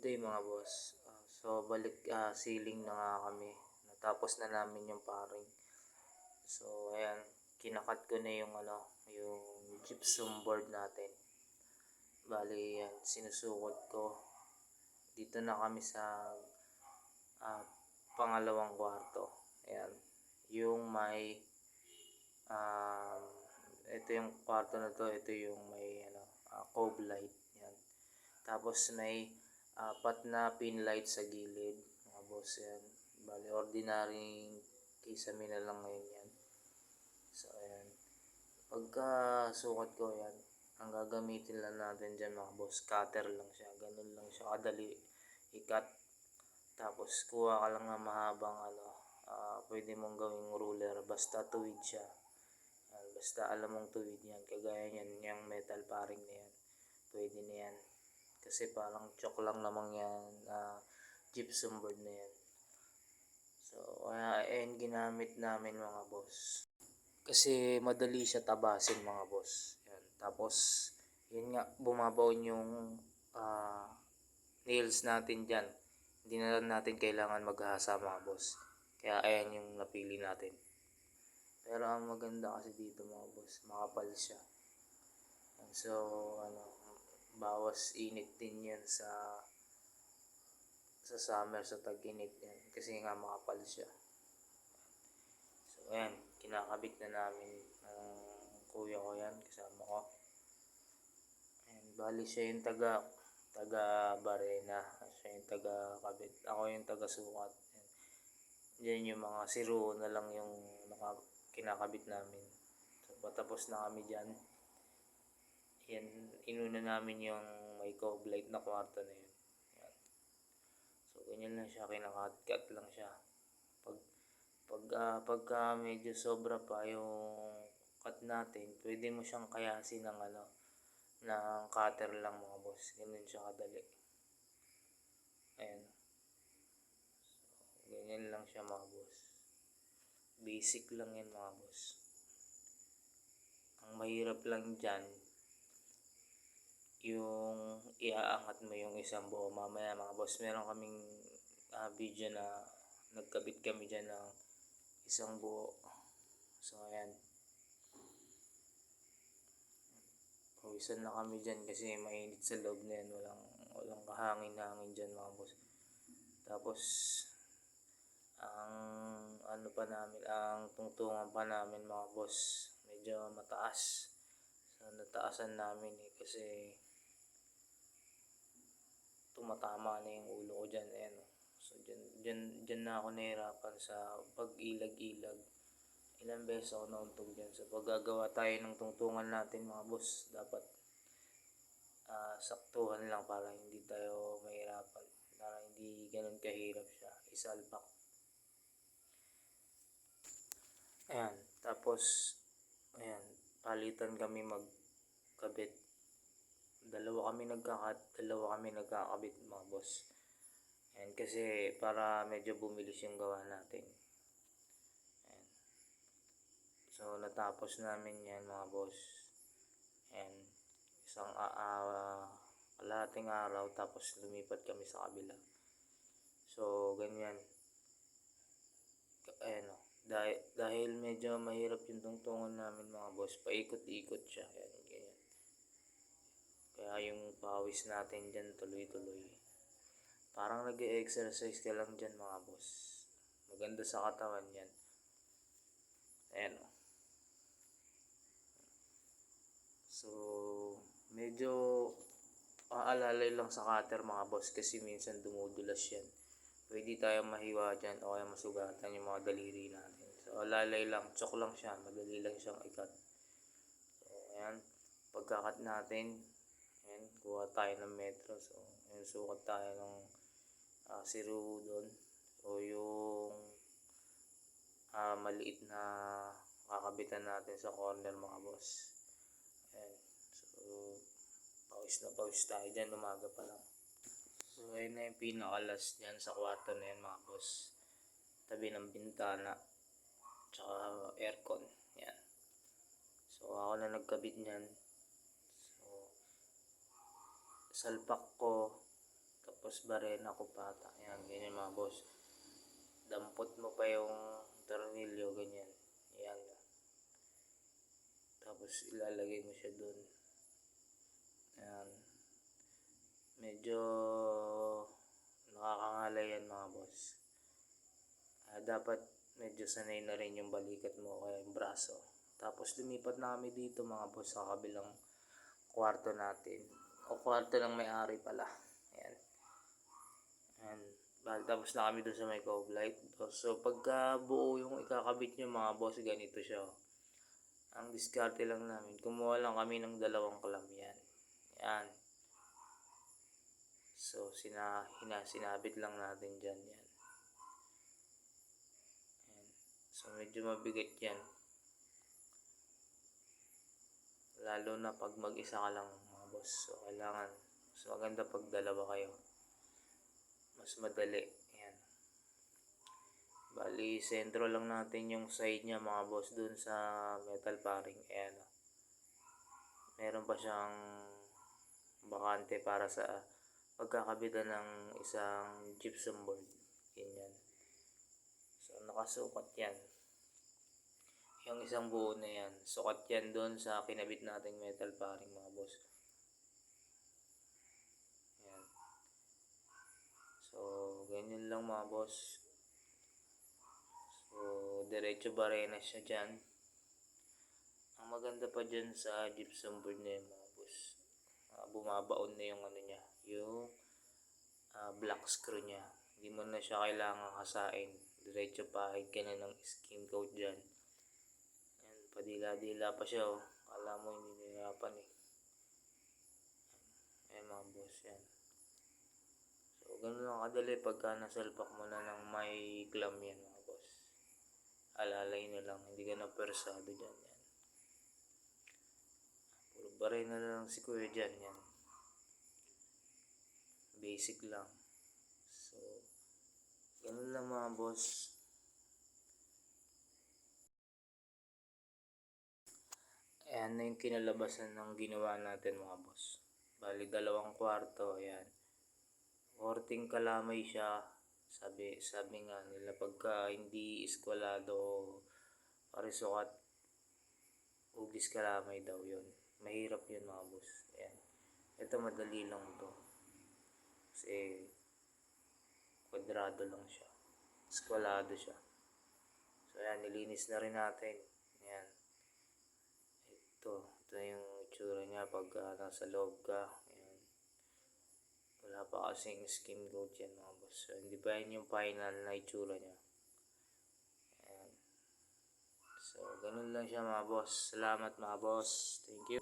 day mga boss. So balik ceiling na nga kami. Natapos na namin yung paring. So ayan, kinakat ko na yung yung gypsum board natin. Bali yan, sinusukot ko. Dito na kami sa pangalawang kwarto. Ayan, yung may ito yung kwarto na to, ito yung may cove light. Yan. Tapos may apat na pin light sa gilid, mga boss. Yan. Bali, ordinary kisame na lang ngayon yan. So, ayan. Pagka sukat ko yan, ang gagamitin lang natin dyan mga boss, cutter lang siya. Ganun lang siya kadali i-cut. Tapos, kuha ka lang ng mahabang pwede mong gawing ruler, basta tuwid siya. Basta alam mong tuwid yan, kagaya yan, yung metal paring na yan. Pwede na yan. Kasi parang chok lang namang yan, gypsum board na yan. So, ayan ginamit namin mga boss. Kasi madali siya tabasin mga boss. Yan. Tapos, yun nga, bumabaon yung nails natin dyan. Hindi na natin kailangan maghasa mga boss. Kaya ayan yung napili natin. Pero ang maganda kasi dito mga boss, makapal siya. So, bawas init din yan sa summer, sa tag-init yan. Kasi nga makapal siya. So, ayan, kinakabit na namin kuya ko yan, kasama ko. Ayan, bali siya yung taga barena. Siya yung taga kabit. Ako yung taga sukat. Diyan yung mga siro na lang yung kinakabit namin. So, patapos na kami dyan. Yan, inuna namin yung may cove light na kwarto na yun. Yan. So, ganyan lang siya, kinakat-cut lang siya. Pagka medyo sobra pa yung cut natin, pwede mo siyang kayasin ng cutter lang mga boss. Ganun siya kadali. Ayan. So, ganyan lang siya mga boss. Basic lang yan mga boss. Ang mahirap lang dyan, yung iaangat mo yung isang buo. Mamaya mga boss, meron kaming video na nagkabit kami dyan ng isang buo. So ayan, pawisan na kami dyan kasi mainit sa loob na yan. Walang kahangin-hangin dyan mga boss. Tapos ang tungtungan pa namin mga boss, medyo mataas. So nataasan namin kasi tumatama na yung ulo ko dyan. Ayan. So dyan na ako nahirapan sa pag-ilag-ilag. Ilang beses ako nauntog dyan. So pag gagawa tayo ng tungtungan natin mga boss, dapat saktuhan lang para hindi tayo mahirapan. Para hindi ganun kahirap siya isalpak. Ayan. Tapos ayan, palitan kami magkabit. Dalawa kami nagkakabit mga boss. Ayan, kasi para medyo bumilis yung gawa natin. Ayan. So natapos namin yan mga boss. Ayan, isang kalahating araw, tapos lumipat kami sa kabila. So ganyan. Ayan, dahil medyo mahirap yung tungtungan namin mga boss, paikot-ikot siya. Ayan, ganyan. Kaya yung pawis natin dyan tuloy-tuloy. Parang nag-exercise ka lang dyan mga boss. Maganda sa katawan yan. Ayan. So, medyo aalalay lang sa cutter mga boss kasi minsan dumudulas yan. Pwede tayo mahiwa dyan o kaya masugatan yung mga daliri natin. So, alalay lang, chok lang siya, madali lang siyang ikat. So, ayan, pagkakat natin, ayan, kuha tayo ng metro. So, ayan, sukat tayo ng zero doon. So, yung maliit na kakabitan natin sa corner mga boss. Ayan, so, pawis tayo dyan, umaga pa lang. So, ayun na yung pinakalas dyan sa kwarto na yan mga boss. Tabi ng bintana, tsaka aircon. Yan. So, ako na nagkabit nyan. So, salpak ko. Tapos barena ko pata. Yan, ganyan mga boss. Dampot mo pa yung tornilyo, ganyan. Yan. Tapos ilalagay mo siya dun. Yan. Medyo nakakangalay yan mga boss. Dapat medyo sanay na rin yung balikat mo kaya yung braso. Tapos lumipat na kami dito mga boss sa kabilang kwarto natin. O kwarto ng may-ari pala. Ayan. Ayan. Tapos na kami dun sa may cove light. So pagka buo yung ikakabit nyo mga boss, ganito siya. Ang diskarte lang namin, kumuha lang kami ng 2 clamp yan. Yan. So sinabit lang natin dyan yan. Yan. So medyo mabigat yan. Lalo na pag mag-isa ka lang mga boss. So kailangan, mas maganda pag 2 kayo. Mas madali. Yan. Bali, sentro lang natin yung side niya mga boss dun sa metal paring. Ayan. Meron pa siyang bakante para sa pagkakabitan ng isang gypsum board. Ganyan. So, nakasukat yan. Yung isang buo na yan. Sukat yan doon sa kinabit nating metal paring mga boss. Yan. So, ganyan lang mga boss. So, diretso barena siya dyan. Ang maganda pa dyan sa gypsum board na yun mga boss. Bumabaon na yung ano niya. Yung black screw niya. Hindi mo na siya kailangan kasain. Diretso pahid ka na ng skin coat dyan. Yan, padila-dila pa siya oh. Kala mo hindi nahirapan eh. Ayan mga boss yan. So ganun lang kadali pagka nasalpak mo na ng may clamp yan mga boss. Alalay na lang, hindi ka na persado dyan yan. Puro baray na lang si kuya dyan yan. Basic lang. So ganun lang mga boss. Ayan na yung kinalabasan ng ginawa natin mga boss. Bali 2 kwarto, ayan. Korting kalamay siya. Sabi nga nila pagka hindi iskwalado parisukat, ugis kalamay daw yun. Mahirap yun mga boss. Ayan. Ito madali lang to. Kasi kwadrado lang siya. Eskwalado siya. So ayan, nilinis na rin natin. Ayan. Ito yung itsura niya pag nasa loob ka. Ayan. Wala pa kasing skin coat yan mga boss. So, hindi pa yan yung final na itsura niya. Ayan. So, ganun lang siya mga boss. Salamat mga boss. Thank you.